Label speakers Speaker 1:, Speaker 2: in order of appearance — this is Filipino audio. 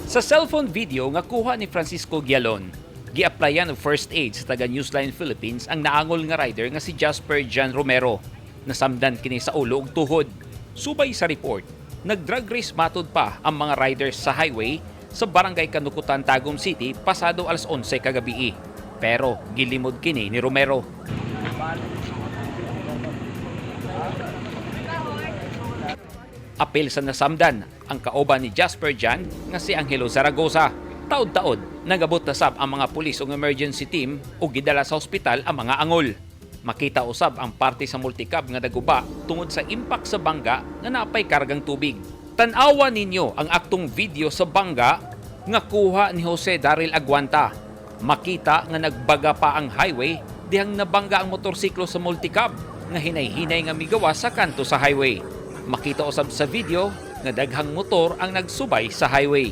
Speaker 1: Sa cellphone video nga kuha ni Francisco Gialon, gi-applyan og first aid sa taga Newsline Philippines ang naangol nga rider nga si Jasper Jan Romero. Nasamdan kini sa ulo ug tuhod. Subay sa report, nag-drug race matud pa ang mga riders sa highway sa Barangay Kanukutan, Tagum City pasado alas 11 kagabi. Pero gilimod kini ni Romero. Apil sa nasamdan ang kauban ni Jasper Jan nga si Angelo Zaragoza. Taod-taod nagabot na sab ang mga pulis ug emergency team ug gidala sa ospital ang mga angol. Makita usab ang parte sa multicab nga naguba tungod sa impact sa bangga nga napay kargang tubig. Tan-awa ninyo ang aktong video sa bangga nga kuha ni Jose Daryl Aguanta. Makita nga nagbaga pa ang highway dihang nabangga ang motorsiklo sa multicab nga hinay-hinay nga migawa sa kanto sa highway. Makita usab sa video nga daghang motor ang nagsubay sa highway.